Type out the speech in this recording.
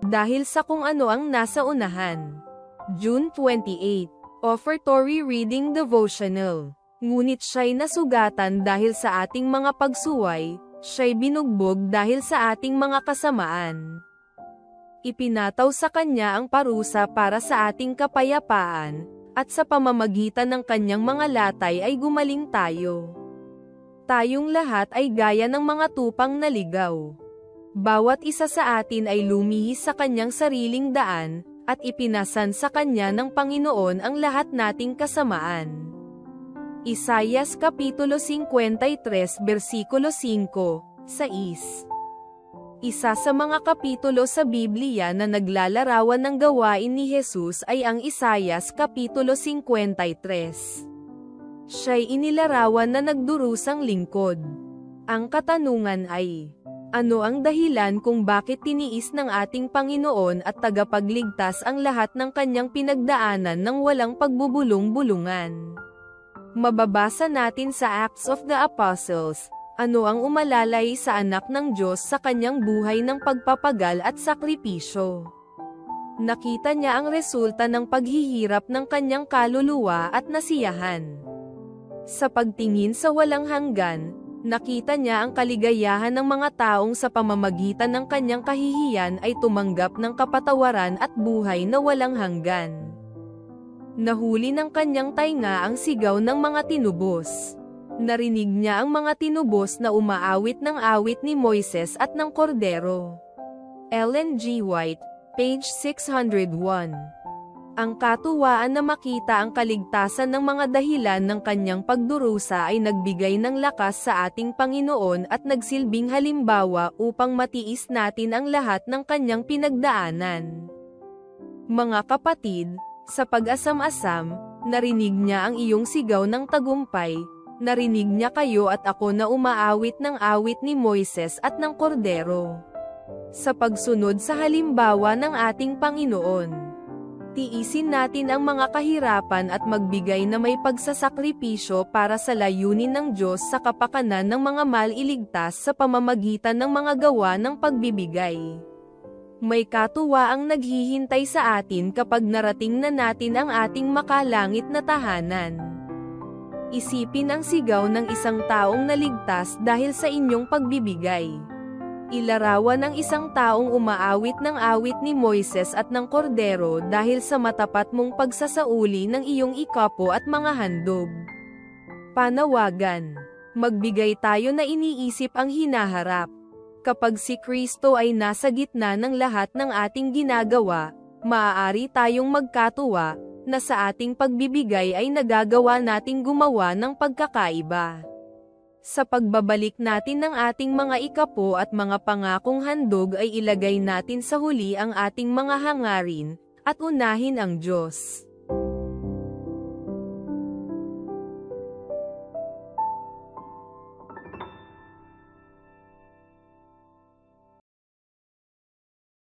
dahil sa kung ano ang nasa unahan. June 28. Offertory Reading Devotional. Ngunit siya'y nasugatan dahil sa ating mga pagsuway, siya'y binugbog dahil sa ating mga kasamaan. Ipinataw sa kanya ang parusa para sa ating kapayapaan, at sa pamamagitan ng kanyang mga latay ay gumaling tayo. Tayong lahat ay gaya ng mga tupang naligaw. Bawat isa sa atin ay lumihis sa kanyang sariling daan, at ipinasan sa kanya ng Panginoon ang lahat nating kasamaan. Isaias Kapitulo 53 versikulo 5, 6. Isa sa mga kapitulo sa Biblia na naglalarawan ng gawain ni Jesus ay ang Isaias Kapitulo 53. Siya'y inilarawan na nagdurusang lingkod. Ang katanungan ay, ano ang dahilan kung bakit tiniis ng ating Panginoon at tagapagligtas ang lahat ng kanyang pinagdaanan ng walang pagbubulong-bulungan? Mababasa natin sa Acts of the Apostles, ano ang umalalay sa anak ng Diyos sa kanyang buhay ng pagpapagal at sakripisyo. Nakita niya ang resulta ng paghihirap ng kanyang kaluluwa at nasiyahan. Sa pagtingin sa walang hanggan, nakita niya ang kaligayahan ng mga taong sa pamamagitan ng kanyang kahihiyan ay tumanggap ng kapatawaran at buhay na walang hanggan. Nahuli ng kanyang tainga ang sigaw ng mga tinubos. Narinig niya ang mga tinubos na umaawit ng awit ni Moises at ng Kordero. Ellen G. White, page 601. Ang katuwaan na makita ang kaligtasan ng mga dahilan ng kanyang pagdurusa ay nagbigay ng lakas sa ating Panginoon at nagsilbing halimbawa upang matiis natin ang lahat ng kanyang pinagdaanan. Mga kapatid, sa pag-asam-asam, narinig niya ang iyong sigaw ng tagumpay. Narinig niya kayo at ako na umaawit ng awit ni Moises at ng Kordero. Sa pagsunod sa halimbawa ng ating Panginoon, tiisin natin ang mga kahirapan at magbigay na may pagsasakripisyo para sa layunin ng Diyos sa kapakanan ng mga maliligtas sa pamamagitan ng mga gawa ng pagbibigay. May katuwaang naghihintay sa atin kapag narating na natin ang ating makalangit na tahanan. Isipin ang sigaw ng isang taong naligtas dahil sa inyong pagbibigay. Ilarawan ang isang taong umaawit ng awit ni Moises at ng Kordero dahil sa matapat mong pagsasauli ng iyong ikapo at mga handog. Panawagan. Magbigay tayo na iniisip ang hinaharap. Kapag si Kristo ay nasa gitna ng lahat ng ating ginagawa, maaari tayong magkatuwa, na sa ating pagbibigay ay nagagawa nating gumawa ng pagkakaiba. Sa pagbabalik natin ng ating mga ikapo at mga pangakong handog ay ilagay natin sa huli ang ating mga hangarin, at unahin ang Diyos.